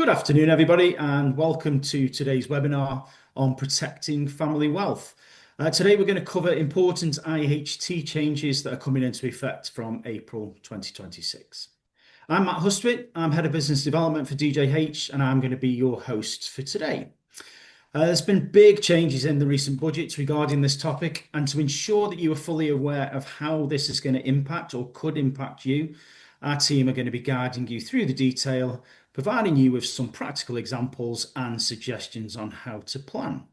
Good afternoon, everybody, and welcome to today's webinar on protecting family wealth. Today, we're going to cover important IHT changes that are coming into effect from April 2026. I'm Matt Hustwit. I'm Head of Business Development for DJH, and I'm going to be your host for today. There's been big changes in the recent budgets regarding this topic, and to ensure that you are fully aware of how this is going to impact or could impact you, our team are going to be guiding you through the detail, providing you with some practical examples and suggestions on how to plan.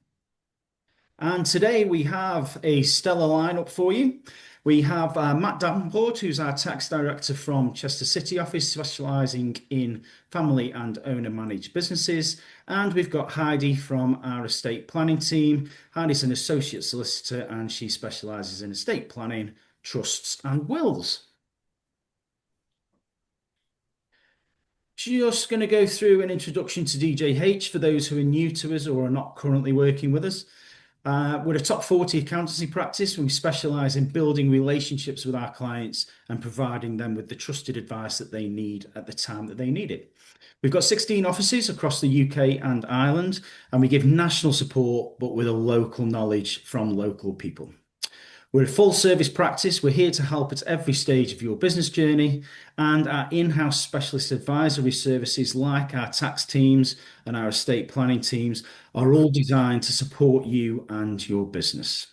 And today we have a stellar lineup for you. We have Matt Davenport, who's our tax director from Chester City office, specialising in family and owner-managed businesses. And we've got Heidi from our estate planning team. Heidi's an associate solicitor and she specialises in estate planning, trusts and wills. Just going to go through an introduction to DJH for those who are new to us or are not currently working with us. We're a top 40 accountancy practice and we specialise in building relationships with our clients and providing them with the trusted advice that they need at the time that they need it. We've got 16 offices across the UK and Ireland, and we give national support, but with a local knowledge from local people. We're a full service practice. We're here to help at every stage of your business journey, and our in-house specialist advisory services like our tax teams and our estate planning teams are all designed to support you and your business.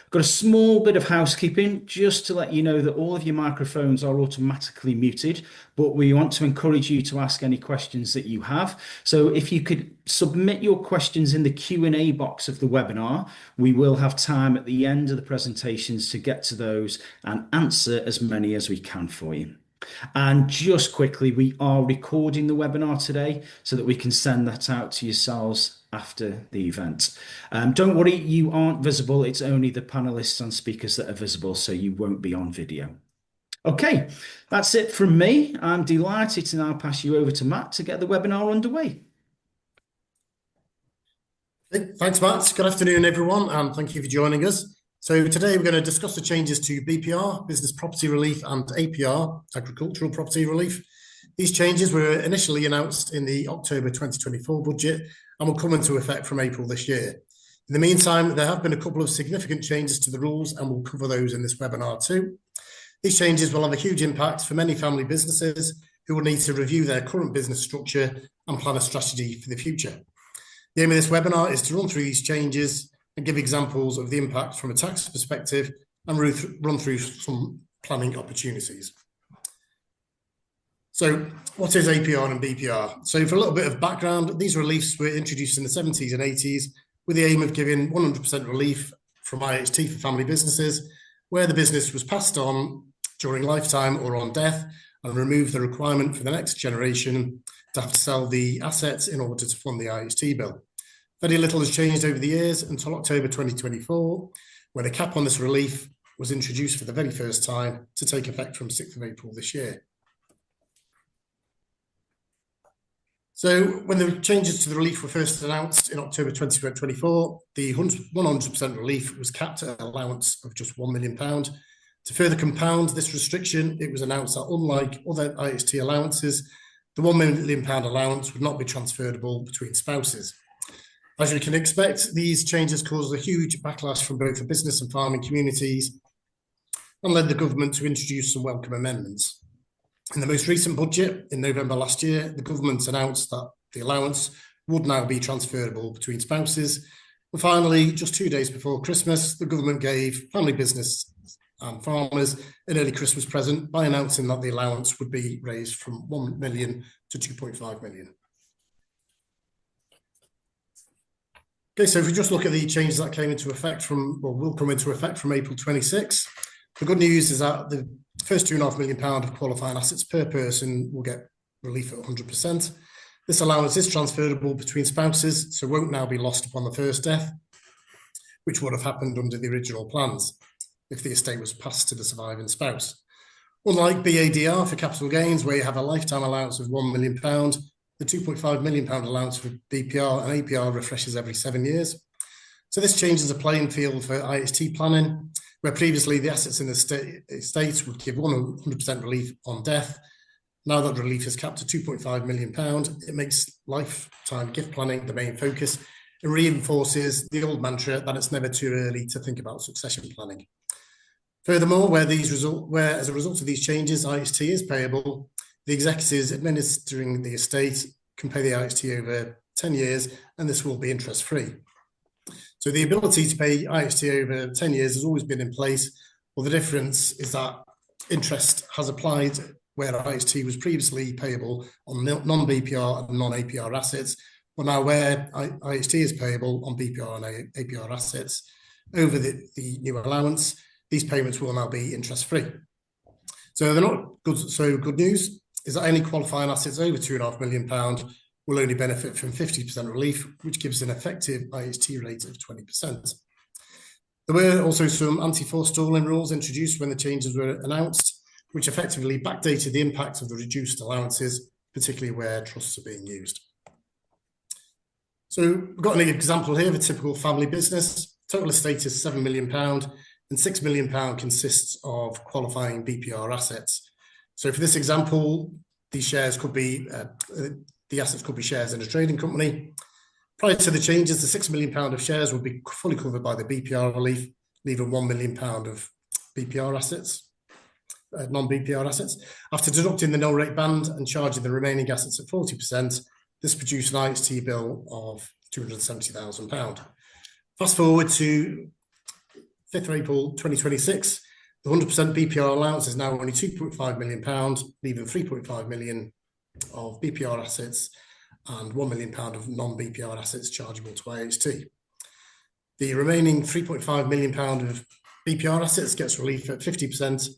Got a small bit of housekeeping just to let you know that all of your microphones are automatically muted, but we want to encourage you to ask any questions that you have. So if you could submit your questions in the Q&A box of the webinar, we will have time at the end of the presentations to get to those and answer as many as we can for you. And just quickly, we are recording the webinar today so that we can send that out to yourselves after the event. Don't worry, you aren't visible. It's only the panelists and speakers that are visible, so you won't be on video. Okay, that's it from me. I'm delighted to now pass you over to Matt to get the webinar underway. Thanks, Matt. Good afternoon, everyone, and thank you for joining us. So today we're going to discuss the changes to BPR, Business Property Relief, and APR, Agricultural Property Relief. These changes were initially announced in the October 2024 budget and will come into effect from April this year. In the meantime, there have been a couple of significant changes to the rules, and we'll cover those in this webinar too. These changes will have a huge impact for many family businesses who will need to review their current business structure and plan a strategy for the future. The aim of this webinar is to run through these changes and give examples of the impact from a tax perspective and run through some planning opportunities. So what is APR and BPR? So for a little bit of background, these reliefs were introduced in the 70s and 80s with the aim of giving 100% relief from IHT for family businesses where the business was passed on during lifetime or on death, and remove the requirement for the next generation to have to sell the assets in order to fund the IHT bill. Very little has changed over the years until October 2024, when a cap on this relief was introduced for the very first time to take effect from 6th of April this year. So when the changes to the relief were first announced in October 2024, the 100% relief was capped at an allowance of just £1 million. To further compound this restriction, it was announced that unlike other IHT allowances, the £1 million allowance would not be transferable between spouses. As you can expect, these changes caused a huge backlash from both the business and farming communities and led the government to introduce some welcome amendments. In the most recent budget, in November last year, the government announced that the allowance would now be transferable between spouses. And finally, just 2 days before Christmas, the government gave family business and farmers an early Christmas present by announcing that the allowance would be raised from 1 million to 2.5 million. Okay, so if we just look at the changes that came into effect will come into effect from April 26, the good news is that the first £2.5 million of qualifying assets per person will get relief at 100%. This allowance is transferable between spouses, so won't now be lost upon the first death, which would have happened under the original plans if the estate was passed to the surviving spouse. Unlike BADR for capital gains, where you have a lifetime allowance of £1 million, the £2.5 million allowance for BPR and APR refreshes every 7 years. So this changes the playing field for IHT planning, where previously the assets in the estate would give 100% relief on death. Now that relief is capped at £2.5 million, it makes lifetime gift planning the main focus and reinforces the old mantra that it's never too early to think about succession planning. Furthermore, where as a result of these changes, IHT is payable, the executives administering the estate can pay the IHT over 10 years, and this will be interest-free. So the ability to pay IHT over 10 years has always been in place. Well, the difference is that interest has applied where IHT was previously payable on non-BPR and non-APR assets, but now where IHT is payable on BPR and APR assets over the new allowance, these payments will now be interest-free. So they're not good. So good news is that any qualifying assets over £2.5 million will only benefit from 50% relief, which gives an effective IHT rate of 20%. There were also some anti-forestalling rules introduced when the changes were announced, which effectively backdated the impact of the reduced allowances, particularly where trusts are being used. So we've got an example here of a typical family business. Total estate is £7 million, and £6 million consists of qualifying BPR assets. So for this example, these shares could be, the assets could be shares in a trading company. Prior to the changes, the £6 million of shares would be fully covered by the BPR relief, leaving £1 million of BPR assets, non-BPR assets. After deducting the no rate band and charging the remaining assets at 40%, this produced an IHT bill of £270,000. Fast forward to 5th of April 2026, the 100% BPR allowance is now only £2.5 million, leaving £3.5 million of BPR assets and £1 million of non-BPR assets chargeable to IHT. The remaining £3.5 million of BPR assets gets relief at 50%,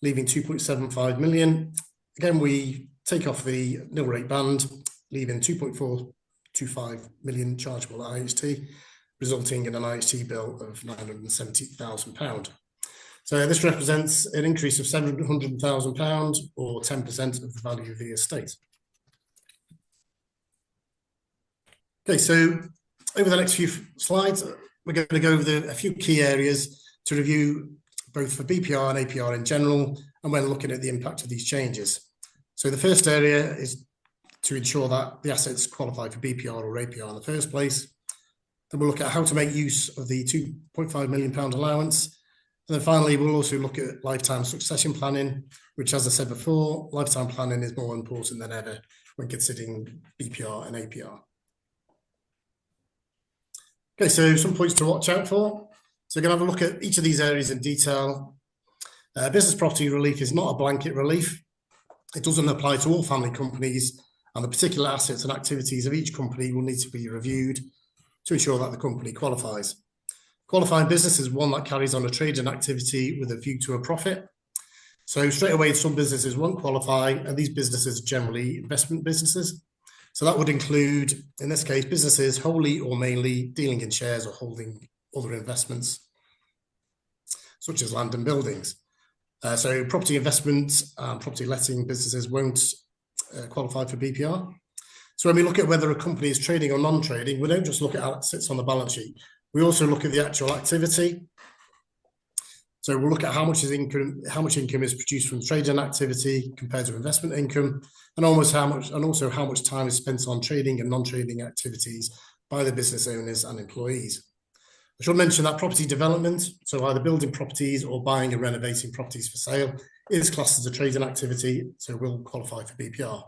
leaving £2.75 million. Again, we take off the nil rate band, leaving £2.425 million chargeable at IHT, resulting in an IHT bill of £970,000. So this represents an increase of £700,000 or 10% of the value of the estate. Okay, so over the next few slides, we're going to go over a few key areas to review both for BPR and APR in general, and when looking at the impact of these changes. So the first area is to ensure that the assets qualify for BPR or APR in the first place. Then we'll look at how to make use of the £2.5 million allowance. And then finally, we'll also look at lifetime succession planning, which, as I said before, lifetime planning is more important than ever when considering BPR and APR. Okay, so some points to watch out for. So we're going to have a look at each of these areas in detail. Business property relief is not a blanket relief. It doesn't apply to all family companies, and the particular assets and activities of each company will need to be reviewed to ensure that the company qualifies. Qualifying business is one that carries on a trading activity with a view to a profit. So straight away, some businesses won't qualify, and these businesses are generally investment businesses. So that would include, in this case, businesses wholly or mainly dealing in shares or holding other investments, such as land and buildings. So property investments and property letting businesses won't qualify for BPR. So when we look at whether a company is trading or non-trading, we don't just look at how it sits on the balance sheet. We also look at the actual activity. So we'll look at how much income is produced from trading activity compared to investment income, and also how much time is spent on trading and non-trading activities by the business owners and employees. I should mention that property development, so either building properties or buying and renovating properties for sale, is classed as a trading activity, so will qualify for BPR.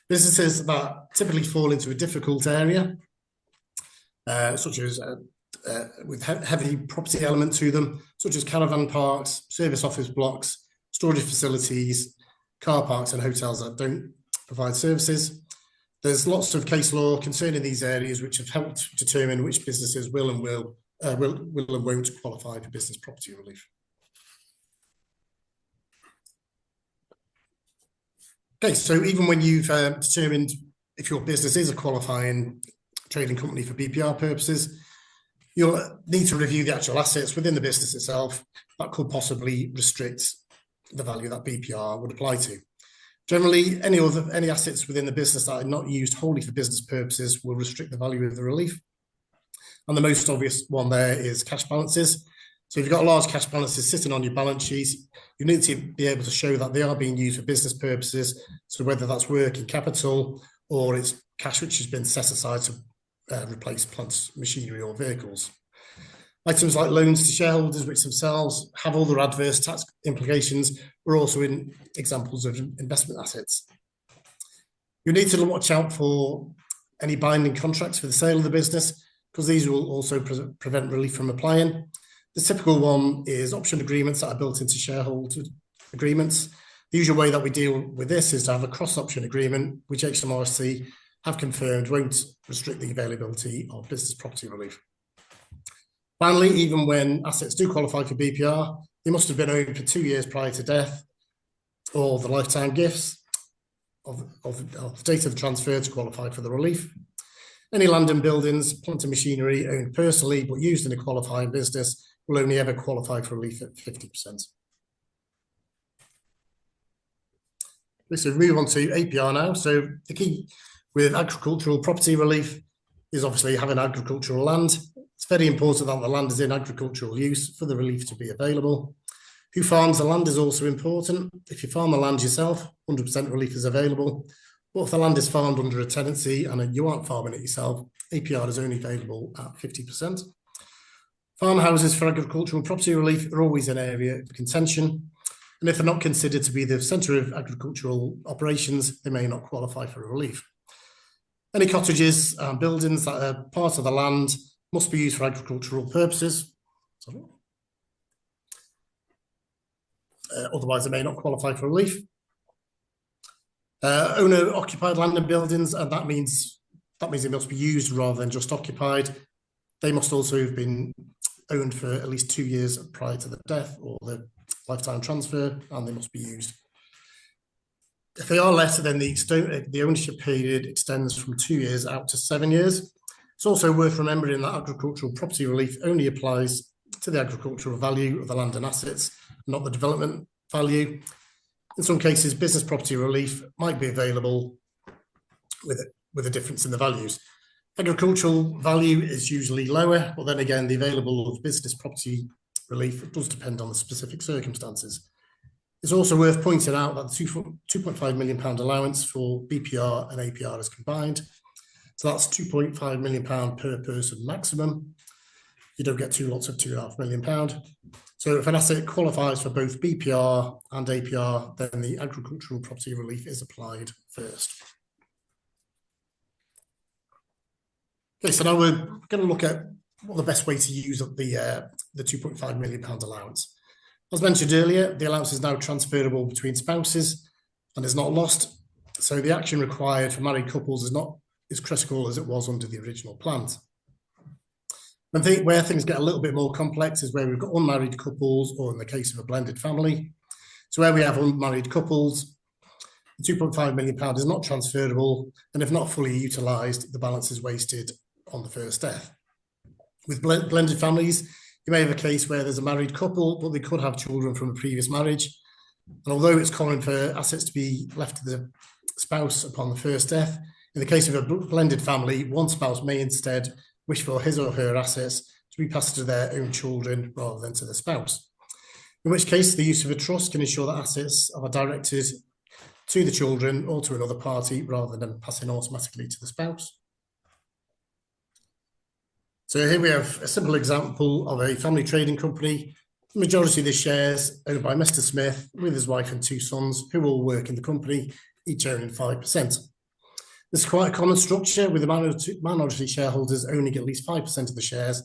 Businesses that typically fall into a difficult area, such as with heavy property element to them, such as caravan parks, service office blocks, storage facilities, car parks and hotels that don't provide services. There's lots of case law concerning these areas which have helped determine which businesses will and won't qualify for business property relief. Okay, so even when you've determined if your business is a qualifying trading company for BPR purposes, you'll need to review the actual assets within the business itself that could possibly restrict the value that BPR would apply to. Generally, any assets within the business that are not used wholly for business purposes will restrict the value of the relief. And the most obvious one there is cash balances. So if you've got large cash balances sitting on your balance sheets, you need to be able to show that they are being used for business purposes. So whether that's working capital or it's cash which has been set aside to replace plant machinery or vehicles. Items like loans to shareholders, which themselves have other adverse tax implications, are also in examples of investment assets. You need to watch out for any binding contracts for the sale of the business, because these will also prevent relief from applying. The typical one is option agreements that are built into shareholder agreements. The usual way that we deal with this is to have a cross-option agreement, which HMRC have confirmed won't restrict the availability of business property relief. Finally, even when assets do qualify for BPR, they must have been owned for 2 years prior to death or the lifetime gifts of the date of the transfer to qualify for the relief. Any land and buildings, plant and machinery owned personally but used in a qualifying business will only ever qualify for relief at 50%. So move on to APR now. So the key with agricultural property relief is obviously having agricultural land. It's very important that the land is in agricultural use for the relief to be available. Who farms the land is also important. If you farm the land yourself, 100% relief is available. But if the land is farmed under a tenancy and you aren't farming it yourself, APR is only available at 50%. Farmhouses for agricultural property relief are always an area of contention. And if they're not considered to be the centre of agricultural operations, they may not qualify for relief. Any cottages and buildings that are part of the land must be used for agricultural purposes. Otherwise, they may not qualify for relief. Owner-occupied land and buildings, and that means it must be used rather than just occupied. They must also have been owned for at least 2 years prior to the death or the lifetime transfer, and they must be used. If they are let, then the ownership period extends from 2 years out to 7 years. It's also worth remembering that agricultural property relief only applies to the agricultural value of the land and assets, not the development value. In some cases, business property relief might be available with a difference in the values. Agricultural value is usually lower, but then again, the available of business property relief does depend on the specific circumstances. It's also worth pointing out that the £2.5 million allowance for BPR and APR is combined. So that's £2.5 million per person maximum. You don't get 2 lots of £2.5 million. So if an asset qualifies for both BPR and APR, then the agricultural property relief is applied first. Okay, so now we're going to look at what the best way to use up the £2.5 million allowance. As mentioned earlier, the allowance is now transferable between spouses and is not lost. So the action required for married couples is not as critical as it was under the original plans. Where things get a little bit more complex is where we've got unmarried couples, or in the case of a blended family. So where we have unmarried couples, the £2.5 million is not transferable, and if not fully utilised, the balance is wasted on the first death. With blended families, you may have a case where there's a married couple, but they could have children from a previous marriage. And although it's common for assets to be left to the spouse upon the first death, in the case of a blended family, one spouse may instead wish for his or her assets to be passed to their own children rather than to the spouse. In which case, the use of a trust can ensure that assets are directed to the children or to another party rather than passing automatically to the spouse. So here we have a simple example of a family trading company. The majority of the shares owned by Mr. Smith with his wife and 2 sons who all work in the company, each owning 5%. This is quite a common structure with the minority shareholders owning at least 5% of the shares,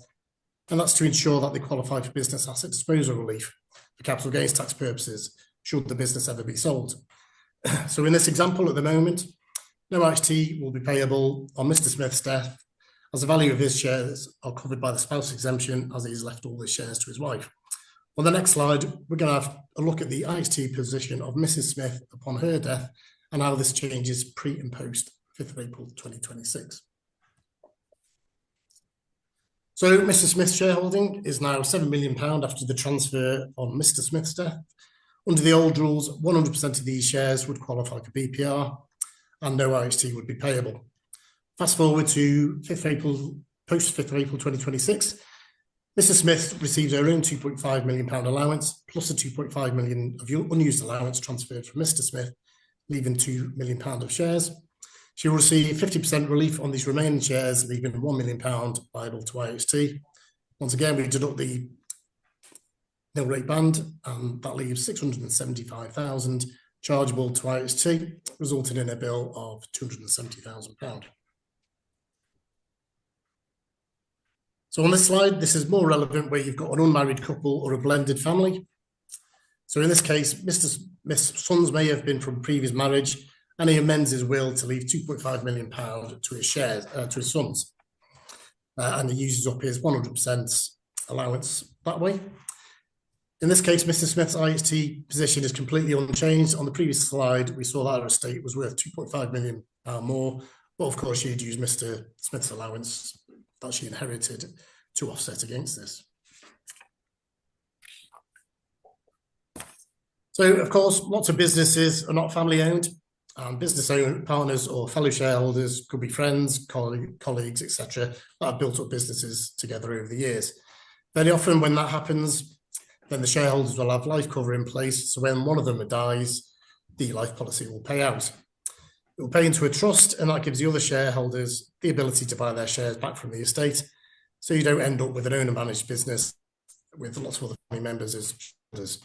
and that's to ensure that they qualify for business asset disposal relief for capital gains tax purposes, should the business ever be sold. So in this example at the moment, no IHT will be payable on Mr. Smith's death, as the value of his shares are covered by the spouse exemption, as he's left all his shares to his wife. On the next slide, we're going to have a look at the IHT position of Mrs. Smith upon her death and how this changes pre and post 5th of April 2026. So Mrs. Smith's shareholding is now £7 million after the transfer on Mr. Smith's death. Under the old rules, 100% of these shares would qualify for BPR and no IHT would be payable. Fast forward to 5th of April, post 5th of April 2026, Mrs. Smith received her own £2.5 million allowance, plus a £2.5 million of unused allowance transferred from Mr. Smith, leaving £2 million of shares. She will receive 50% relief on these remaining shares, leaving £1 million liable to IHT. Once again, we deduct the nil rate band, and that leaves £675,000 chargeable to IHT, resulting in a bill of £270,000. So on this slide, this is more relevant where you've got an unmarried couple or a blended family. So in this case, Mr. Smith's sons may have been from previous marriage, and he amends his will to leave £2.5 million to his shares, to his sons. And he uses up his 100% allowance that way. In this case, Mr. Smith's IHT position is completely unchanged. On the previous slide, we saw that her estate was worth £2.5 million more, but of course she'd use Mr. Smith's allowance that she inherited to offset against this. So, of course, lots of businesses are not family owned, and business owner partners or fellow shareholders could be friends, colleagues, etc., that have built up businesses together over the years. Very often when that happens, then the shareholders will have life cover in place, so when one of them dies, the life policy will pay out. It will pay into a trust, and that gives the other shareholders the ability to buy their shares back from the estate, so you don't end up with an owner-managed business with lots of other family members as shareholders.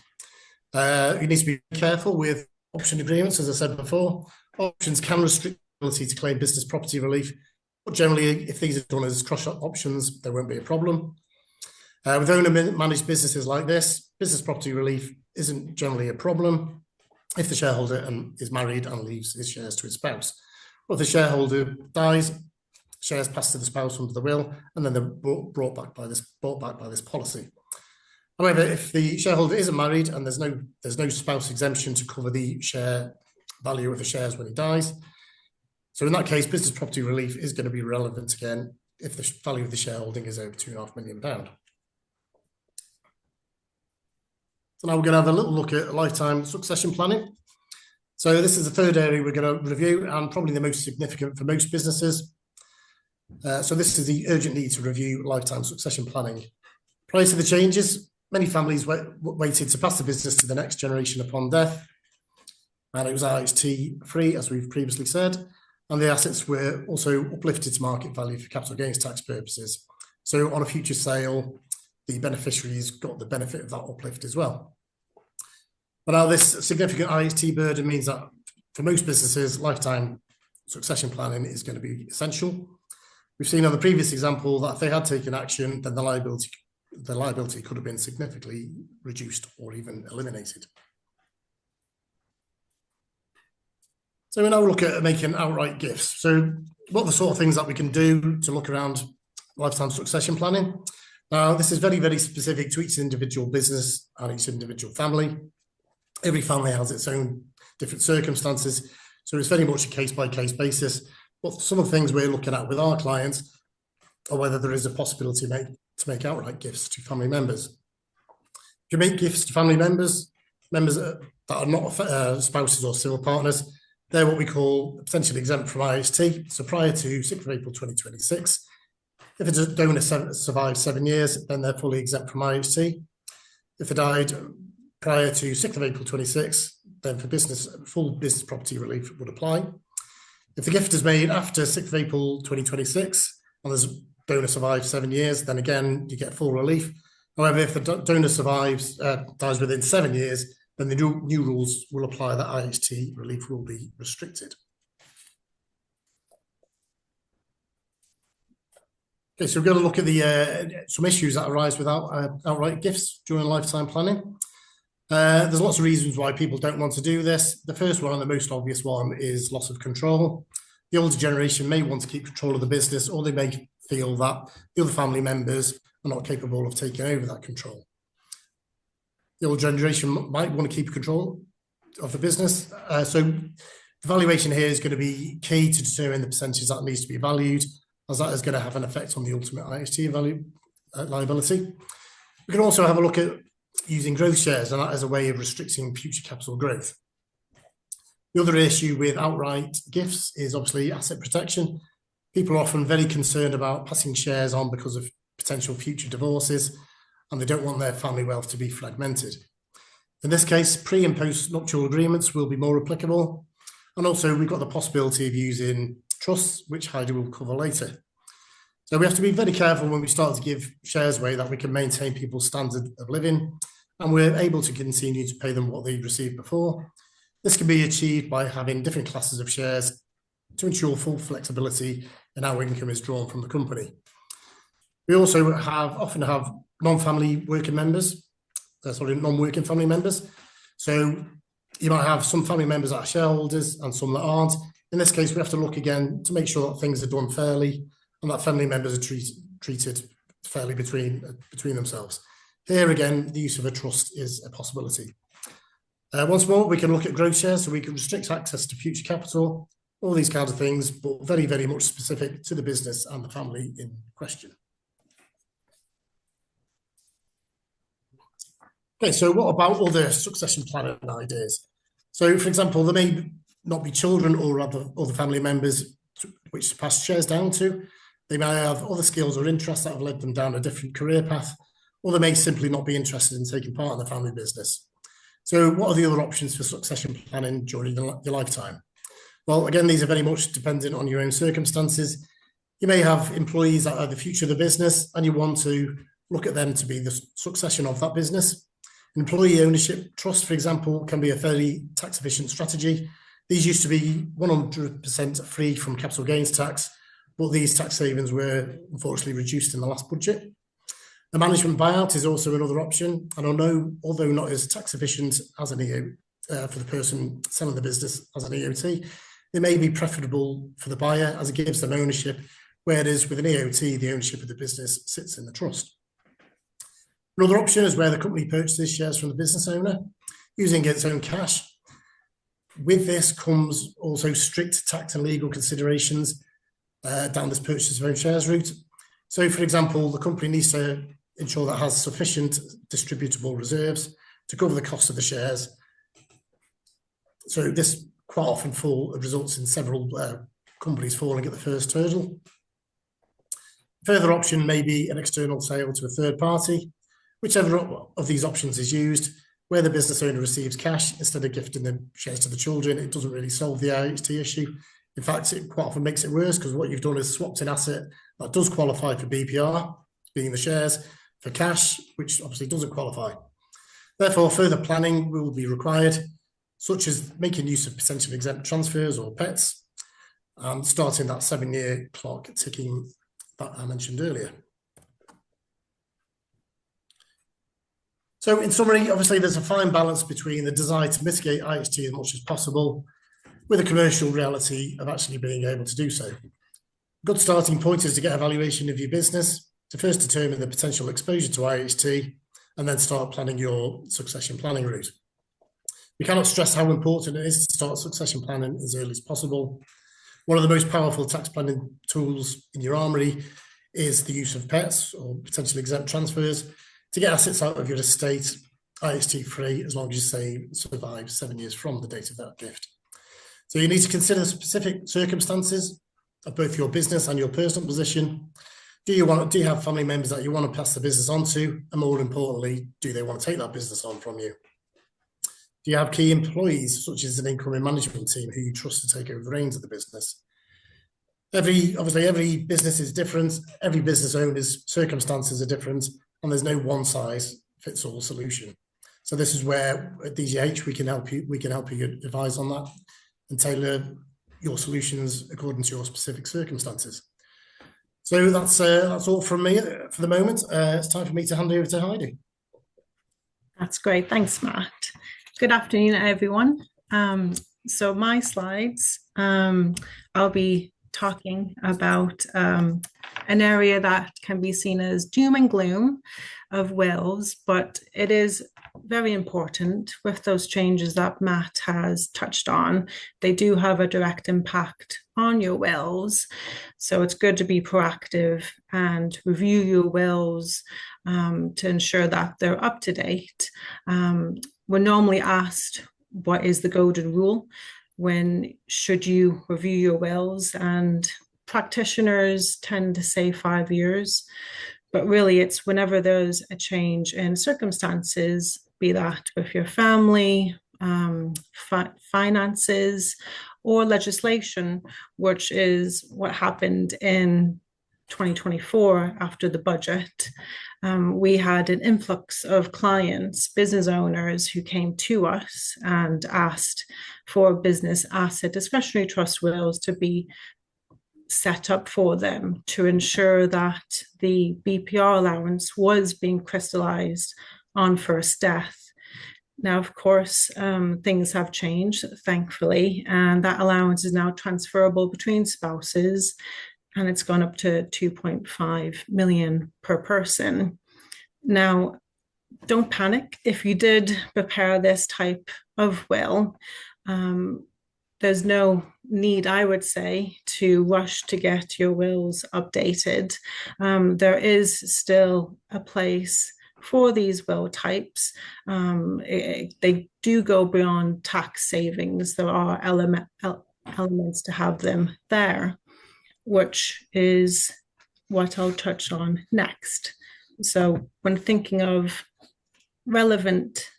You need to be careful with option agreements, as I said before. Options can restrict the ability to claim business property relief, but generally, if these are done as cross options, there won't be a problem. With owner-managed businesses like this, business property relief isn't generally a problem if the shareholder is married and leaves his shares to his spouse. But if the shareholder dies, shares pass to the spouse under the will, and then they're brought back by this policy. However, if the shareholder isn't married and there's no spouse exemption to cover the share value of the shares when he dies, so in that case, business property relief is going to be relevant again if the value of the shareholding is over £2.5 million. So now we're going to have a little look at lifetime succession planning. So this is the third area we're going to review, and probably the most significant for most businesses. So this is the urgent need to review lifetime succession planning. Prior to the changes, many families waited to pass the business to the next generation upon death, and it was IHT free, as we've previously said, and the assets were also uplifted to market value for capital gains tax purposes. So on a future sale, the beneficiaries got the benefit of that uplift as well. But now this significant IHT burden means that for most businesses, lifetime succession planning is going to be essential. We've seen on the previous example that if they had taken action, then the liability could have been significantly reduced or even eliminated. So we now look at making outright gifts. So what are the sort of things that we can do to look around lifetime succession planning? Now, this is very, very specific to each individual business and each individual family. Every family has its own different circumstances, so it's very much a case-by-case basis. But some of the things we're looking at with our clients are whether there is a possibility to make outright gifts to family members. If you make gifts to family members that are not spouses or civil partners, they're what we call potentially exempt from IHT. So prior to 6th of April 2026, if a donor survived 7 years, then they're fully exempt from IHT. If they died prior to 6th of April 26, then for full business property relief would apply. If the gift is made after 6th of April 2026 and there's a donor survives 7 years, then again, you get full relief. However, if the donor dies within 7 years, then the new rules will apply that IHT relief will be restricted. Okay, so we're going to look at some issues that arise without outright gifts during lifetime planning. There's lots of reasons why people don't want to do this. The first one and the most obvious one is loss of control. The older generation may want to keep control of the business, or they may feel that the other family members are not capable of taking over that control. The older generation might want to keep control of the business. So the valuation here is going to be key to determine the percentage that needs to be valued, as that is going to have an effect on the ultimate IHT liability. We can also have a look at using growth shares, and that as a way of restricting future capital growth. The other issue with outright gifts is obviously asset protection. People are often very concerned about passing shares on because of potential future divorces, and they don't want their family wealth to be fragmented. In this case, pre and post nuptial agreements will be more applicable. And also we've got the possibility of using trusts, which Heidi will cover later. So we have to be very careful when we start to give shares away that we can maintain people's standard of living and we're able to continue to pay them what they received before. This can be achieved by having different classes of shares to ensure full flexibility in how income is drawn from the company. We also often have non-working family members. So you might have some family members that are shareholders and some that aren't. In this case, we have to look again to make sure that things are done fairly and that family members are treated fairly between themselves. Here again, the use of a trust is a possibility. Once more, we can look at growth shares, so we can restrict access to future capital, all these kinds of things, but very, very much specific to the business and the family in question. Okay, so what about other succession planning ideas? So, for example, there may not be children or other family members which to pass shares down to. They may have other skills or interests that have led them down a different career path, or they may simply not be interested in taking part in the family business. So what are the other options for succession planning during your lifetime? Well, again, these are very much dependent on your own circumstances. You may have employees that are the future of the business and you want to look at them to be the succession of that business. Employee ownership trust, for example, can be a fairly tax efficient strategy. These used to be 100% free from capital gains tax, but these tax savings were unfortunately reduced in the last budget. A management buyout is also another option, and although not as tax efficient as an EO for the person selling the business as an EOT, it may be preferable for the buyer as it gives them ownership, whereas with an EOT, the ownership of the business sits in the trust. Another option is where the company purchases shares from the business owner using its own cash. With this comes also strict tax and legal considerations down this purchase of own shares route. So, for example, the company needs to ensure that it has sufficient distributable reserves to cover the cost of the shares. So this quite often results in several companies falling at the first hurdle. Further option may be an external sale to a third party. Whichever of these options is used, where the business owner receives cash instead of gifting the shares to the children, it doesn't really solve the IHT issue. In fact, it quite often makes it worse because what you've done is swapped an asset that does qualify for BPR, being the shares, for cash, which obviously doesn't qualify. Therefore, further planning will be required, such as making use of potential exempt transfers or PETs, and starting that 7-year clock ticking that I mentioned earlier. So in summary, obviously there's a fine balance between the desire to mitigate IHT as much as possible with a commercial reality of actually being able to do so. A good starting point is to get a valuation of your business, to first determine the potential exposure to IHT, and then start planning your succession planning route. We cannot stress how important it is to start succession planning as early as possible. One of the most powerful tax planning tools in your armoury is the use of PETs or potential exempt transfers to get assets out of your estate IHT free as long as you survive 7 years from the date of that gift. So you need to consider the specific circumstances of both your business and your personal position. Do you have family members that you want to pass the business on to? And more importantly, do they want to take that business on from you? Do you have key employees, such as an incoming management team who you trust to take over the reins of the business? Obviously, every business is different. Every business owner's circumstances are different, and there's no one-size-fits-all solution. So this is where at DGH we can help you advise on that and tailor your solutions according to your specific circumstances. So that's all from me for the moment. It's time for me to hand over to Heidi. That's great. Thanks, Matt. Good afternoon, everyone. So my slides, I'll be talking about an area that can be seen as doom and gloom of wills, but it is very important with those changes that Matt has touched on. They do have a direct impact on your wills. So it's good to be proactive and review your wills to ensure that they're up to date. We're normally asked, what is the golden rule? When should you review your wills? And practitioners tend to say 5 years. But really, it's whenever there's a change in circumstances, be that with your family, finances, or legislation, which is what happened in 2024 after the budget. We had an influx of clients, business owners who came to us and asked for business asset discretionary trust wills to be set up for them to ensure that the BPR allowance was being crystallized on first death. Now, of course, things have changed, thankfully, and that allowance is now transferable between spouses, and it's gone up to 2.5 million per person. Now, don't panic if you did prepare this type of will. There's no need, I would say, to rush to get your wills updated. There is still a place for these will types. They do go beyond tax savings. There are elements to have them there, which is what I'll touch on next. So when thinking of relevant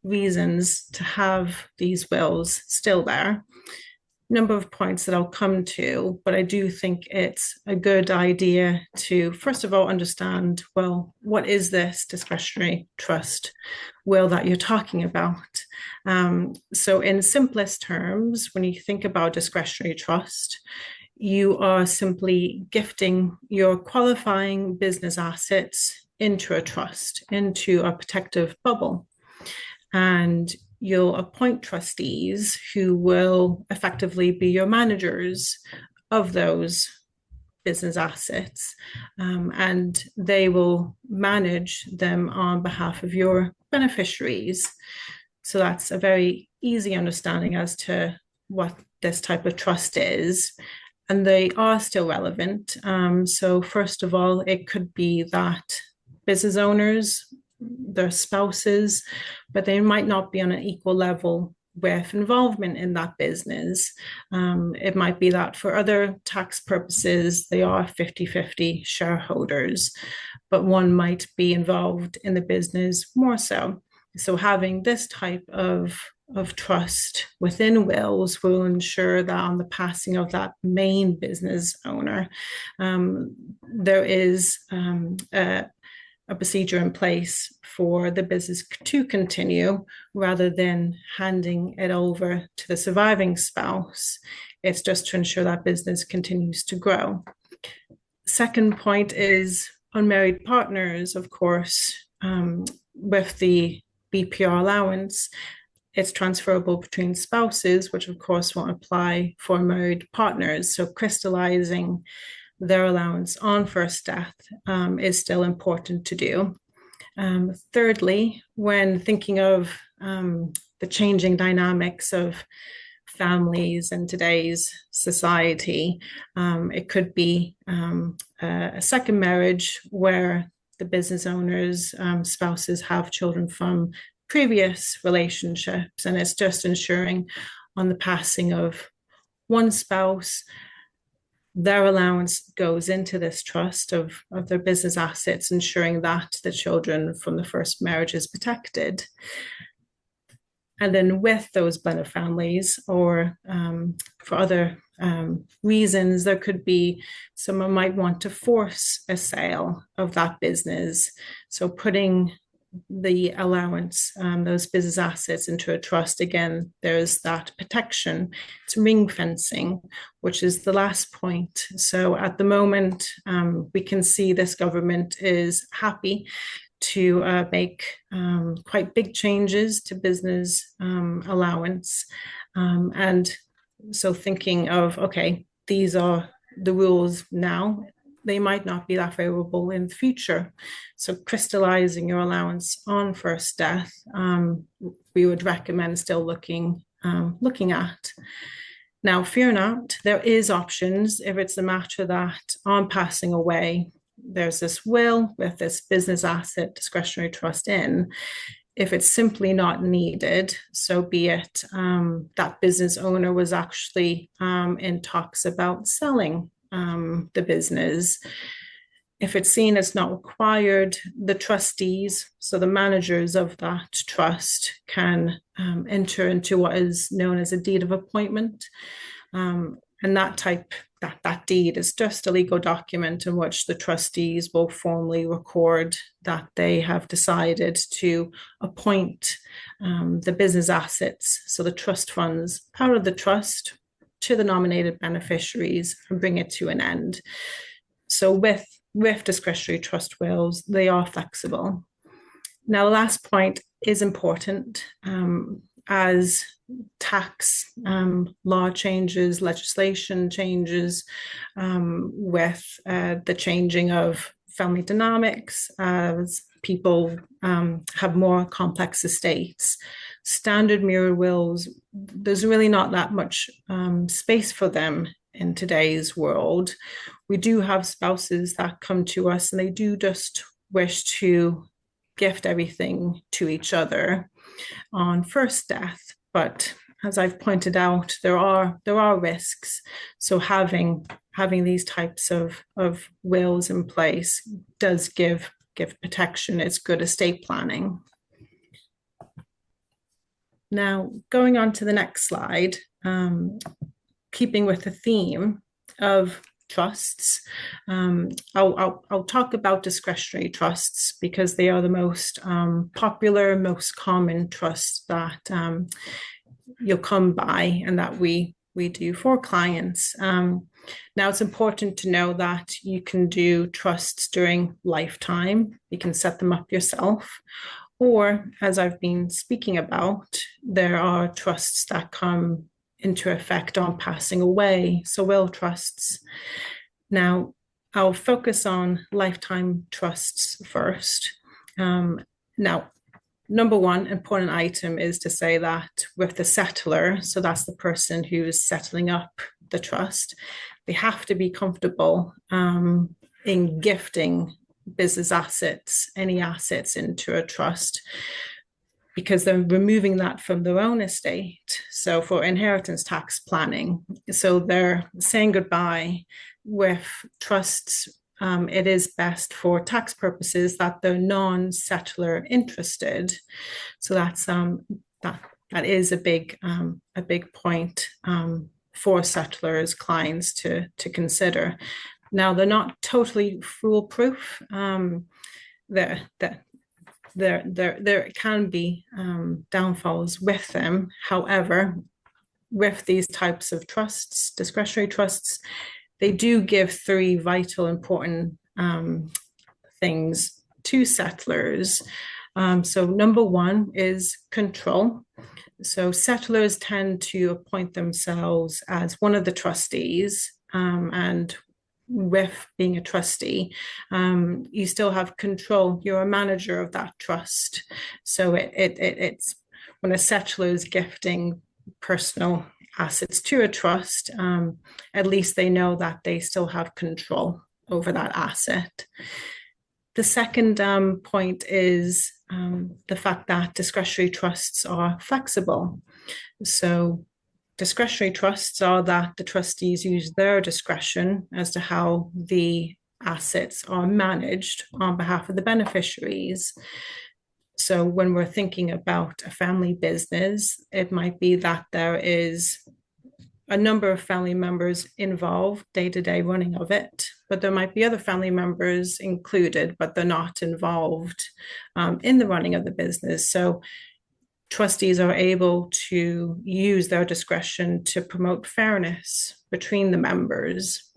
reasons to have these wills still there, number of points that I'll come to, but I do think it's a good idea to, first of all, understand, well, what is this discretionary trust will that you're talking about? So in simplest terms, when you think about discretionary trust, you are simply gifting your qualifying business assets into a trust, into a protective bubble. And you'll appoint trustees who will effectively be your managers of those business assets, and they will manage them on behalf of your beneficiaries. So that's a very easy understanding as to what this type of trust is. And they are still relevant. So first of all, it could be that business owners, their spouses, but they might not be on an equal level with involvement in that business. It might be that for other tax purposes, they are 50-50 shareholders, but one might be involved in the business more so. So having this type of trust within wills will ensure that on the passing of that main business owner, there is a procedure in place for the business to continue rather than handing it over to the surviving spouse. It's just to ensure that business continues to grow. Second point is unmarried partners, of course, with the BPR allowance. It's transferable between spouses, which of course won't apply for married partners. So crystallizing their allowance on first death is still important to do. Thirdly, when thinking of the changing dynamics of families in today's society, it could be a second marriage where the business owners, spouses have children from previous relationships, and it's just ensuring on the passing of one spouse, their allowance goes into this trust of their business assets, ensuring that the children from the first marriage is protected. And then with those blended families, or for other reasons, there could be someone might want to force a sale of that business. So putting the allowance, those business assets into a trust, again, there's that protection. It's ring fencing, which is the last point. So at the moment, we can see this government is happy to make quite big changes to business allowance. And so thinking of, okay, these are the rules now, they might not be that favorable in the future. So crystallizing your allowance on first death, we would recommend still looking at. Now, fear not, there is options if it's a matter that on passing away, there's this will with this business asset discretionary trust in. If it's simply not needed, so be it that business owner was actually in talks about selling the business, if it's seen as not required, the trustees, so the managers of that trust, can enter into what is known as a deed of appointment. And that deed is just a legal document in which the trustees will formally record that they have decided to appoint the business assets, so the trust funds, out of the trust to the nominated beneficiaries and bring it to an end. So with discretionary trust wills, they are flexible. Now, the last point is important. As tax law changes, legislation changes, with the changing of family dynamics, as people have more complex estates, standard mirror wills, there's really not that much space for them in today's world. We do have spouses that come to us and they do just wish to gift everything to each other on first death. But as I've pointed out, there are risks. So having these types of wills in place does give protection. It's good estate planning. Now, going on to the next slide, keeping with the theme of trusts, I'll talk about discretionary trusts because they are the most popular, most common trusts that you'll come by and that we do for clients. Now, it's important to know that you can do trusts during lifetime. You can set them up yourself. Or, as I've been speaking about, there are trusts that come into effect on passing away, so will trusts. Now, I'll focus on lifetime trusts first. Now, number one important item is to say that with the settlor, so that's the person who's settling up the trust, they have to be comfortable in gifting business assets, any assets into a trust, because they're removing that from their own estate. So for inheritance tax planning, so they're saying goodbye. With trusts, it is best for tax purposes that they're non-settlor interested. So that's that is a big point for settlers, clients to consider. Now, they're not totally foolproof. There can be downfalls with them. However, with these types of trusts, discretionary trusts, they do give three vital, important things to settlers. So number one is control. So settlers tend to appoint themselves as one of the trustees, and with being a trustee, you still have control. You're a manager of that trust. So it's when a settlor is gifting personal assets to a trust, at least they know that they still have control over that asset. The second point is the fact that discretionary trusts are flexible. So discretionary trusts are that the trustees use their discretion as to how the assets are managed on behalf of the beneficiaries. So when we're thinking about a family business, it might be that there is a number of family members involved day-to-day running of it, but there might be other family members included, but they're not involved in the running of the business. So trustees are able to use their discretion to promote fairness between the members.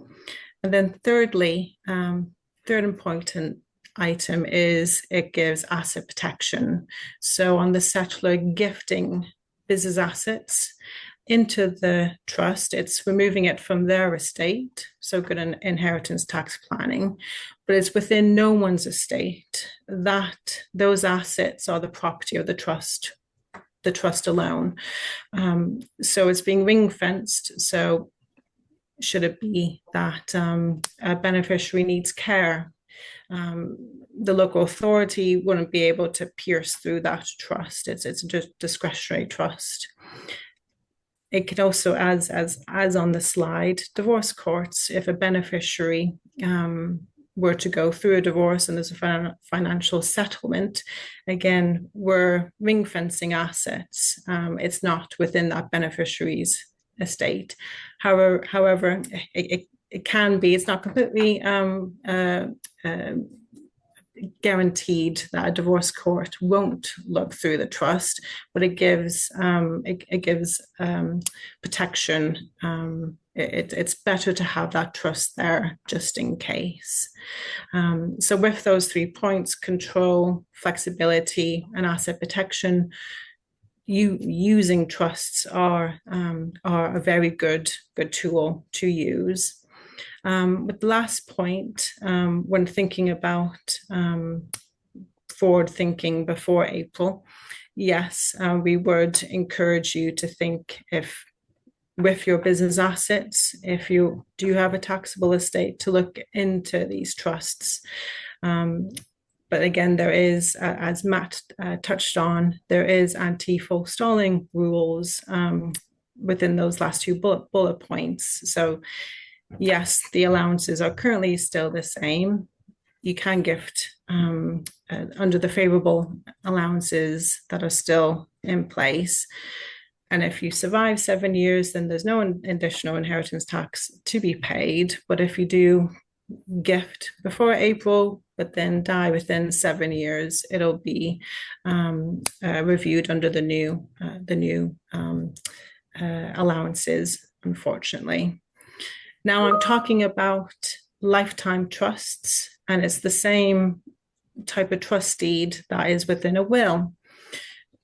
And then thirdly, third important item is it gives asset protection. So on the settlor gifting business assets into the trust, it's removing it from their estate, so good in inheritance tax planning, but it's within no one's estate. That those assets are the property of the trust alone. So it's being ring fenced. So should it be that a beneficiary needs care, the local authority wouldn't be able to pierce through that trust. It's a discretionary trust. It could also, as on the slide, divorce courts, if a beneficiary were to go through a divorce and there's a financial settlement, again, we're ring fencing assets. It's not within that beneficiary's estate. However, it can be. It's not completely guaranteed that a divorce court won't look through the trust, but it gives protection. It's better to have that trust there just in case. So with those 3 points, control, flexibility, and asset protection, using trusts are a very good tool to use. With the last point, when thinking about forward thinking before April, yes, we would encourage you to think if with your business assets, if you do have a taxable estate, to look into these trusts. But again, there is, as Matt touched on, there is anti-forestalling rules within those last 2 bullet points. So yes, the allowances are currently still the same. You can gift under the favourable allowances that are still in place. And if you survive 7 years, then there's no additional inheritance tax to be paid. But if you do gift before April, but then die within 7 years, it'll be reviewed under the new allowances, unfortunately. Now I'm talking about lifetime trusts, and it's the same type of trust deed that is within a will.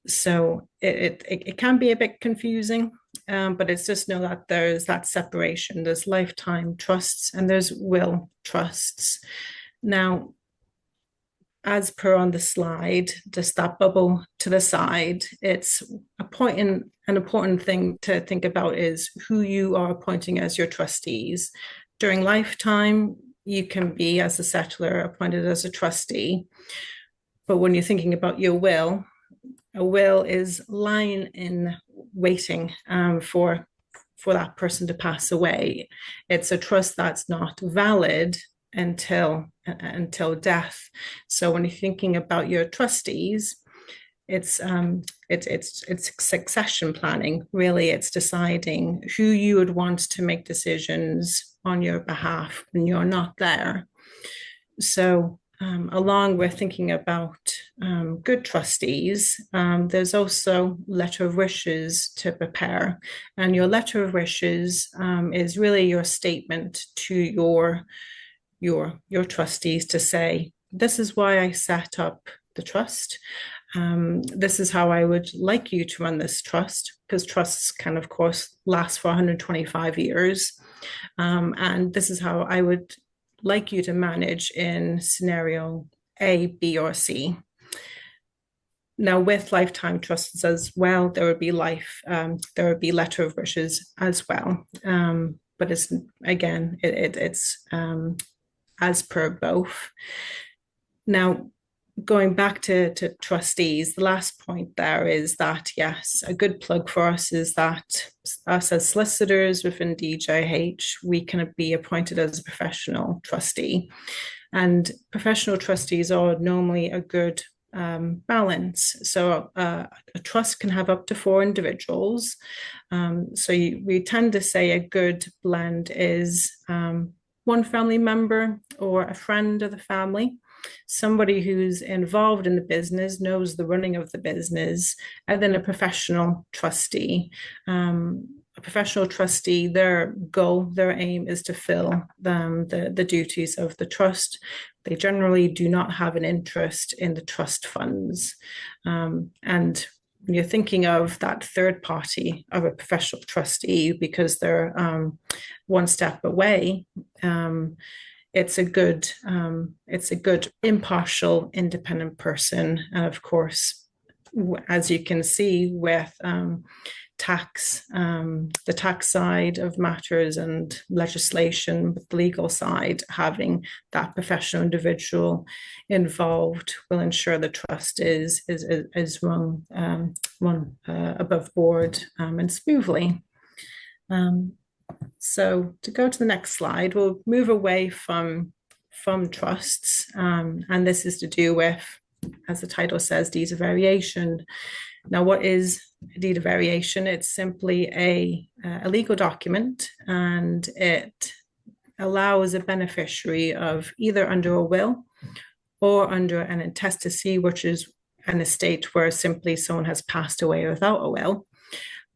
So it can be a bit confusing, but it's just know that there's that separation. There's lifetime trusts and there's will trusts. Now, as per on the slide, just that bubble to the side, it's an important thing to think about is who you are appointing as your trustees. During lifetime, you can be, as a settlor, appointed as a trustee. But when you're thinking about your will, a will is lying in waiting for that person to pass away. It's a trust that's not valid until death. So when you're thinking about your trustees, it's succession planning. Really, it's deciding who you would want to make decisions on your behalf when you're not there. So along with thinking about good trustees, there's also letter of wishes to prepare. And your letter of wishes is really your statement to your trustees to say, this is why I set up the trust. This is how I would like you to run this trust, because trusts can, of course, last for 125 years. And this is how I would like you to manage in scenario A, B, or C. Now, with lifetime trusts as well, there would be letter of wishes as well. But it's again, it's as per both. Now, going back to trustees, the last point there is that, yes, a good plug for us is that us as solicitors within DJH, we can be appointed as a professional trustee. And professional trustees are normally a good balance. So a trust can have up to 4 individuals. We tend to say a good blend is one family member or a friend of the family, somebody who's involved in the business, knows the running of the business, and then a professional trustee. A professional trustee, their goal, their aim is to fill the duties of the trust. They generally do not have an interest in the trust funds. And when you're thinking of that third party of a professional trustee, because they're one step away, it's a good impartial, independent person. And of course, as you can see with tax, the tax side of matters and legislation, the legal side, having that professional individual involved will ensure the trust is run above board and smoothly. So to go to the next slide, we'll move away from from trusts, and this is to do with, as the title says, deeds of variation. Now, what is a deed of variation? It's simply a legal document, and it allows a beneficiary of either under a will or under an intestacy, which is an estate where simply someone has passed away without a will.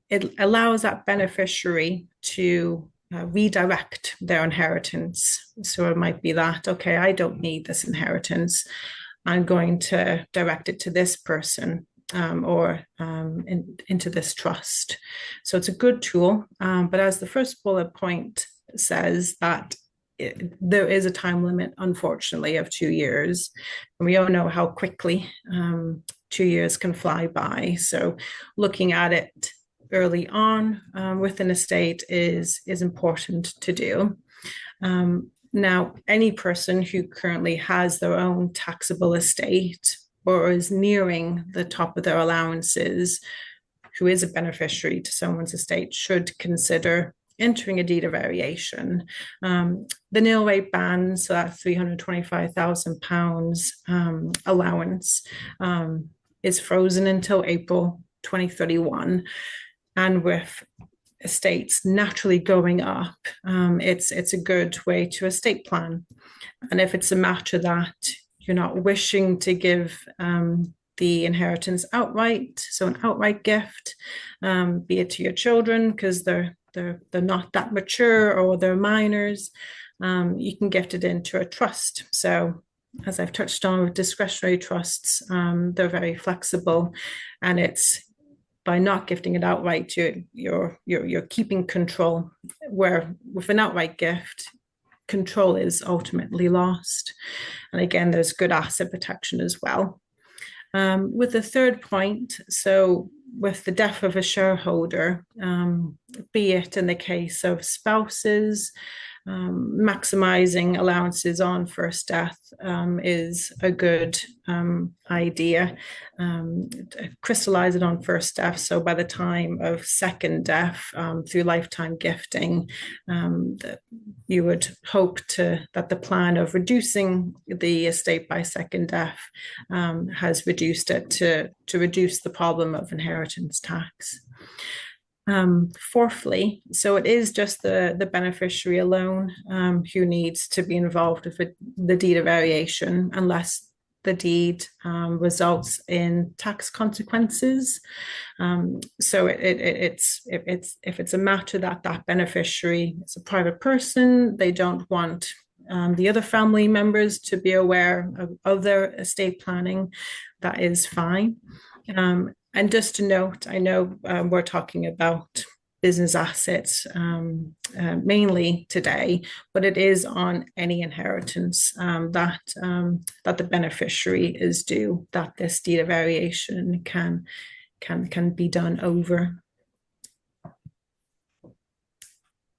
It allows that beneficiary to redirect their inheritance. So it might be that, okay, I don't need this inheritance. I'm going to direct it to this person or into this trust. So it's a good tool. But as the first bullet point says, that there is a time limit, unfortunately, of 2 years. And we all know how quickly 2 years can fly by. So looking at it early on with an estate is important to do. Now, any person who currently has their own taxable estate or is nearing the top of their allowances, who is a beneficiary to someone's estate, should consider entering a deed of variation. The nil rate ban, so that £325,000 allowance is frozen until April 2031. And with estates naturally going up, it's a good way to estate plan. And if it's a matter that you're not wishing to give the inheritance outright, so an outright gift, be it to your children because they're not that mature or they're minors, you can gift it into a trust. So as I've touched on with discretionary trusts, they're very flexible, and it's by not gifting it outright, you're keeping control, where with an outright gift, control is ultimately lost. And again, there's good asset protection as well. With the third point, so with the death of a shareholder, be it in the case of spouses, maximizing allowances on first death is a good idea. Crystallize it on first death, so by the time of second death, through lifetime gifting, you would hope that the plan of reducing the estate by second death has reduced it to reduce the problem of inheritance tax. Fourthly, so it is just the beneficiary alone who needs to be involved with the deed of variation, unless the deed results in tax consequences. So if it's a matter that beneficiary is a private person, they don't want the other family members to be aware of their estate planning, that is fine. And just to note, I know we're talking about business assets mainly today, but it is on any inheritance that the beneficiary is due, that this deed of variation can be done over.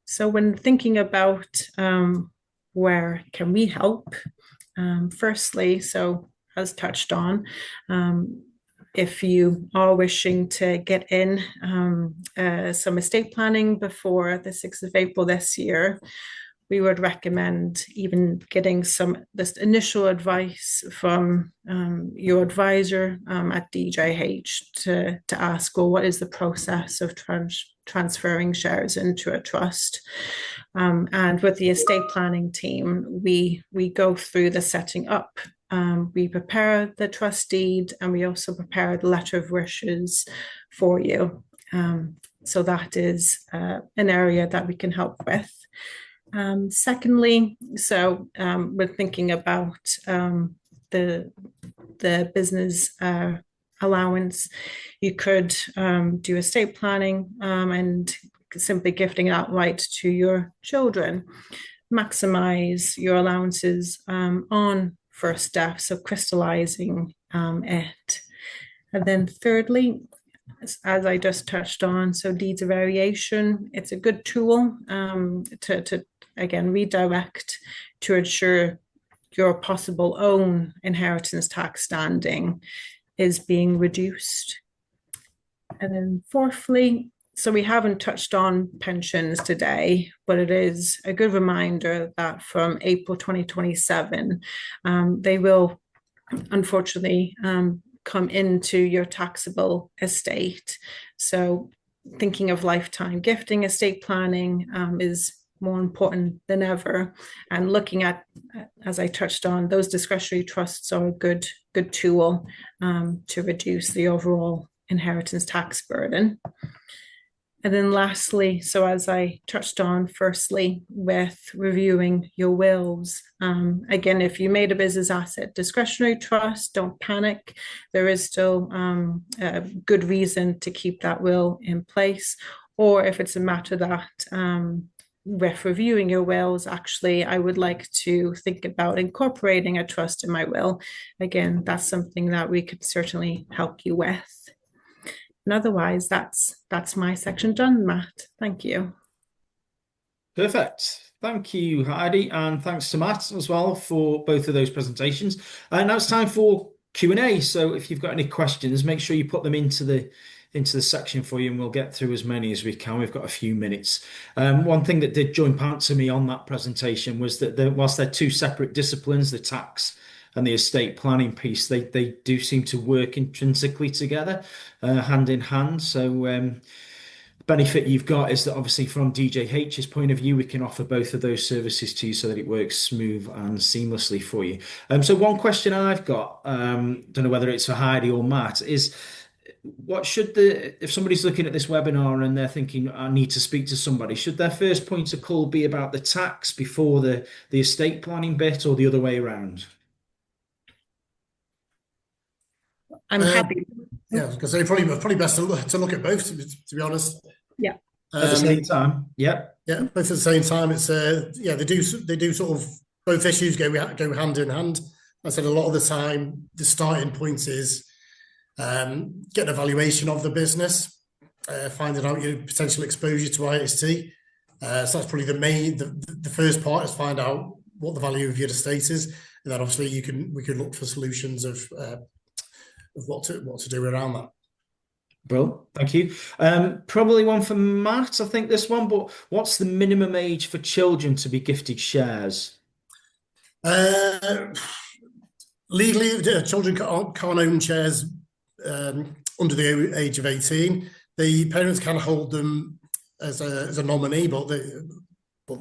So when thinking about where can we help, firstly, so as touched on, if you are wishing to get in some estate planning before the 6th of April this year, we would recommend even getting this initial advice from your advisor at DJH to ask, well, what is the process of transferring shares into a trust? And with the estate planning team, we go through the setting up. We prepare the trust deed, and we also prepare the letter of wishes for you. So that is an area that we can help with. Secondly, so we're thinking about the business allowance. You could do estate planning and simply gifting it outright to your children. Maximize your allowances on first death, so crystallizing it. And then thirdly, as I just touched on, so deeds of variation, it's a good tool to again redirect to ensure your possible own inheritance tax standing is being reduced. And then fourthly, So we haven't touched on pensions today, but it is a good reminder that from April 2027, they will unfortunately come into your taxable estate. So thinking of lifetime gifting, estate planning is more important than ever. And looking at, as I touched on, those discretionary trusts are a good tool to reduce the overall inheritance tax burden. And then lastly, so as I touched on, firstly, with reviewing your wills, again, if you made a business asset discretionary trust, don't panic. There is still a good reason to keep that will in place. Or if it's a matter that with reviewing your wills, actually, I would like to think about incorporating a trust in my will. Again, that's something that we could certainly help you with. And otherwise, that's my section done, Matt. Thank you. Perfect. Thank you, Heidi, and thanks to Matt as well for both of those presentations. And now it's time for Q&A. So if you've got any questions, make sure you put them into the section for you, and we'll get through as many as we can. We've got a few minutes. One thing that did jump out to me on that presentation was that whilst they're two separate disciplines, the tax and the estate planning piece, they do seem to work intrinsically together, hand in hand. So the benefit you've got is that obviously from DJH's point of view, we can offer both of those services to you so that it works smooth and seamlessly for you. So one question I've got, don't know whether it's for Heidi or Matt, is if somebody's looking at this webinar and they're thinking, I need to speak to somebody, should their first point of call be about the tax before the estate planning bit, or the other way around? I'm happy. Yeah, I was going to say probably best to look at both, to be honest. Yeah. At the same time, yeah. Yeah, both at the same time. It's they do sort of, both issues go hand in hand. I said a lot of the time the starting point is getting a valuation of the business, finding out your potential exposure to IHT. So that's probably the first part, is find out what the value of your estate is, and then obviously we can look for solutions of what to do around that. Bro, thank you. Probably one for Matt, I think this one, but what's the minimum age for children to be gifted shares? Legally, children can't own shares under the age of 18. The parents can hold them as a nominee, but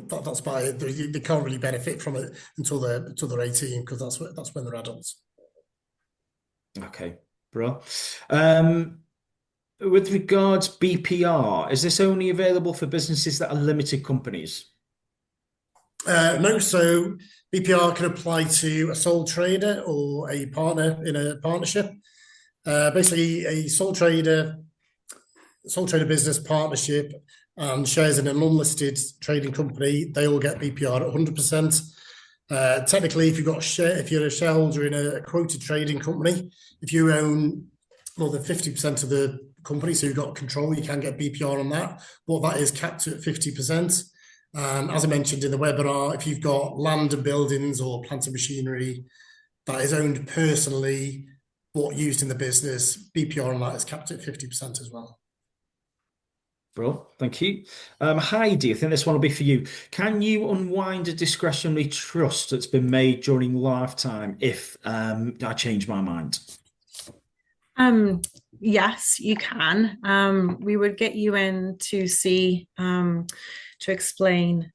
that's by it. They can't really benefit from it until they're 18, because that's when they're adults. Okay, bro. With regards BPR, is this only available for businesses that are limited companies? No, so BPR can apply to a sole trader or a partner in a partnership. Basically, a sole trader business partnership and shares in an unlisted trading company, they all get BPR at 100%. Technically, if you're a shareholder in a quoted trading company, if you own more than 50% of the company, so you've got control, you can get BPR on that. But that is capped at 50%. And as I mentioned in the webinar, if you've got land and buildings or plant and machinery that is owned personally but used in the business, BPR on that is capped at 50% as well. Bro, thank you. Heidi, I think this one will be for you. Can you unwind a discretionary trust that's been made during lifetime if I change my mind? Yes, you can. We would get you in to see to explain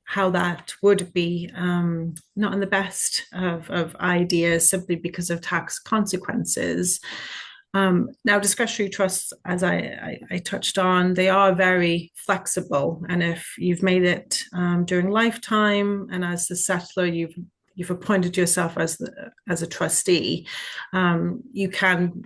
how that would be not in the best of ideas, simply because of tax consequences. Now, discretionary trusts, as I touched on, they are very flexible, and if you've made it during lifetime, and as the settler, you've appointed yourself as a trustee, you can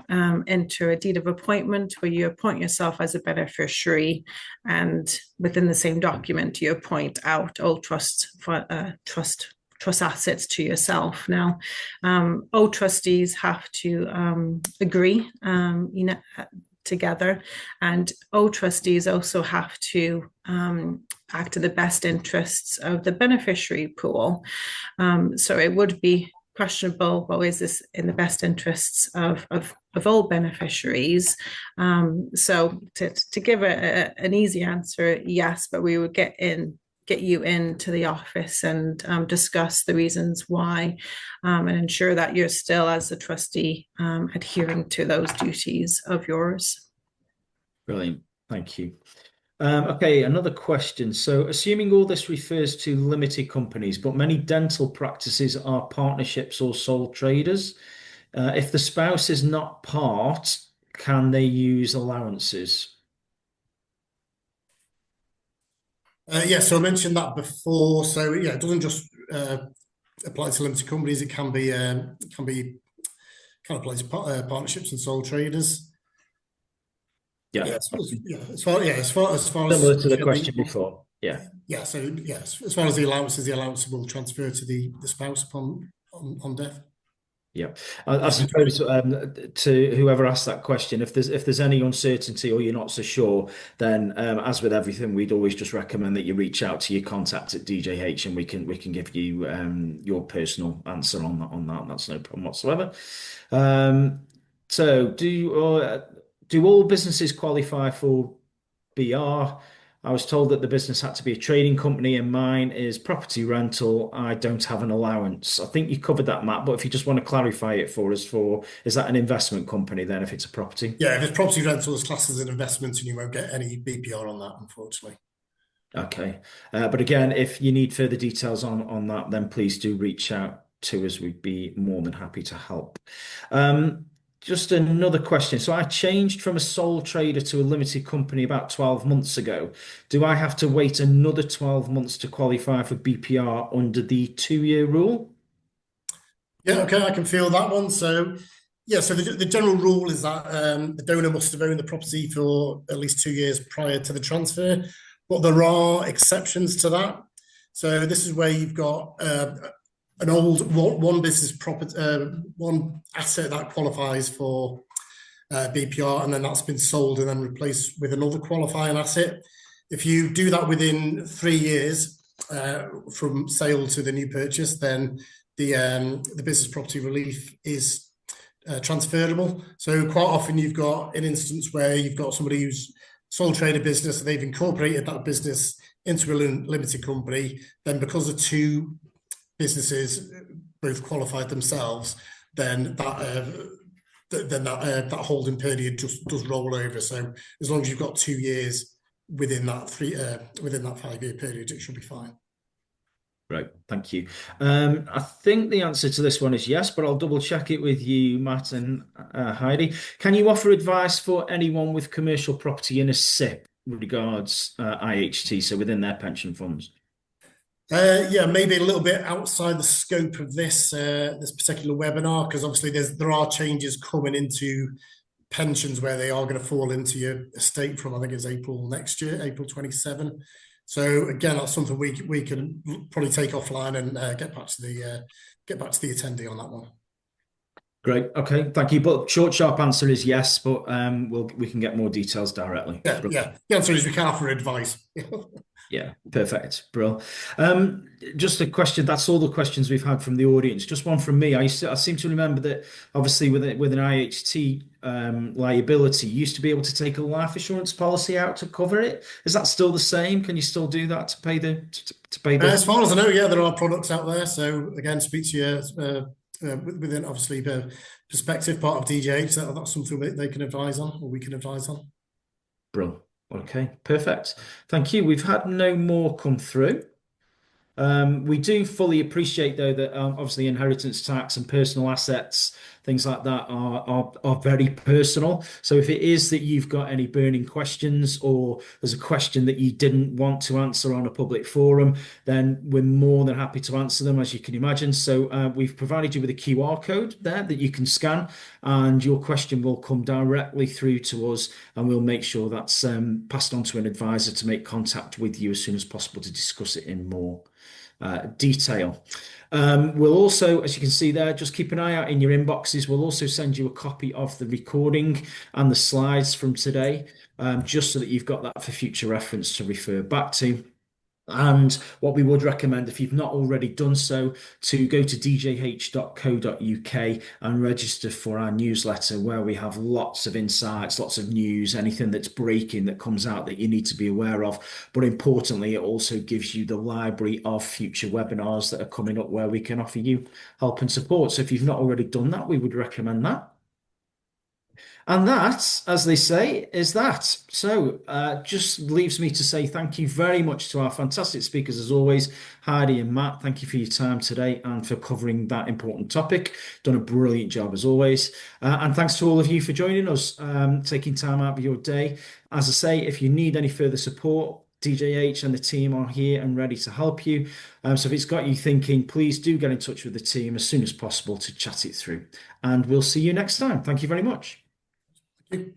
enter a deed of appointment where you appoint yourself as a beneficiary, and within the same document you appoint out all trust assets to yourself. Now, all trustees have to agree, together, and all trustees also have to act in the best interests of the beneficiary pool. So it would be questionable, well, is this in the best interests of all beneficiaries? So to give an easy answer, yes, but we would get you into the office and discuss the reasons why, and ensure that you're still, as a trustee, adhering to those duties of yours. Brilliant. Thank you. Okay, another question. So, assuming all this refers to limited companies, but many dental practices are partnerships or sole traders, if the spouse is not part, can they use allowances? Yeah, so I mentioned that before. So yeah, it doesn't just apply to limited companies. It can be kind of applies to partnerships and sole traders. Yeah. Yeah, as far Similar as to the question before. Yeah. yeah, so yes, as far as the allowance will transfer to the spouse upon on death. Yeah, I suppose to whoever asked that question, if there's any uncertainty or you're not so sure, then as with everything, we'd always just recommend that you reach out to your contact at DJH, and we can give you your personal answer on that. That's no problem whatsoever. So do all businesses qualify for BR? I was told that the business had to be a trading company, and mine is property rental. I don't have an allowance. I think you covered that, Matt, but if you just want to clarify it for us, is that an investment company then if it's a property? Yeah, if it's property rental, it's classed as an investment, and you won't get any BPR on that, unfortunately. Okay. But again, if you need further details on that, then please do reach out to us. We'd be more than happy to help. Just another question. So I changed from a sole trader to a limited company about 12 months ago. Do I have to wait another 12 months to qualify for BPR under the 2-year rule? Yeah, okay, I can feel that one. So yeah, so the general rule is that the donor must have owned the property for at least 2 years prior to the transfer, but there are exceptions to that. So this is where you've got an old one business property, one asset that qualifies for BPR, and then that's been sold and then replaced with another qualifying asset. If you do that within 3 years from sale to the new purchase, then the business property relief is transferable. So quite often you've got an instance where you've got somebody who's sole trader business, they've incorporated that business into a limited company. Then because the two businesses both qualified themselves, then that holding period just does roll over. So as long as you've got 2 years within that 5-year period, it should be fine. Right, thank you. I think the answer to this one is yes, but I'll double check it with you, Matt and Heidi. Can you offer advice for anyone with commercial property in a SIP regards IHT, so within their pension funds? Yeah, maybe a little bit outside the scope of this particular webinar, because obviously there are changes coming into pensions where they are going to fall into your estate from, I think it's April next year, April 27. So again, that's something we can probably take offline and get back to the attendee on that one. Great. Okay. Thank you. But short, sharp answer is yes, but we can get more details directly. Yeah. Yeah. The answer is we can offer advice. Yeah, perfect, Brill. Just a question. That's all the questions we've had from the audience. Just one from me. I seem to remember that obviously with an IHT liability, you used to be able to take a life assurance policy out to cover it. Is that still the same? Can you still do that to pay the As far as I know, yeah, there are products out there. So again, speak to your within obviously the perspective part of DJH. That's something that they can advise on, or we can advise on. Brill. Okay, perfect. Thank you. We've had no more come through. We do fully appreciate, though, that obviously inheritance tax and personal assets, things like that, are very personal. So if it is that you've got any burning questions, or there's a question that you didn't want to answer on a public forum, then we're more than happy to answer them, as you can imagine. So we've provided you with a QR code there that you can scan, and your question will come directly through to us, and we'll make sure that's passed on to an advisor to make contact with you as soon as possible to discuss it in more detail. We'll also, as you can see there, just keep an eye out in your inboxes. We'll also send you a copy of the recording and the slides from today, just so that you've got that for future reference to refer back to. And what we would recommend, if you've not already done so, to go to djh.co.uk and register for our newsletter, where we have lots of insights, lots of news, anything that's breaking that comes out that you need to be aware of. But importantly, it also gives you the library of future webinars that are coming up where we can offer you help and support. So if you've not already done that, we would recommend that. And that, as they say, is that. So just leaves me to say thank you very much to our fantastic speakers, as always, Heidi and Matt. Thank you for your time today and for covering that important topic. Done a brilliant job, as always. And thanks to all of you for joining us, taking time out of your day. As I say, if you need any further support, DJH and the team are here and ready to help you. So if it's got you thinking, please do get in touch with the team as soon as possible to chat it through. And we'll see you next time. Thank you very much. Thank you.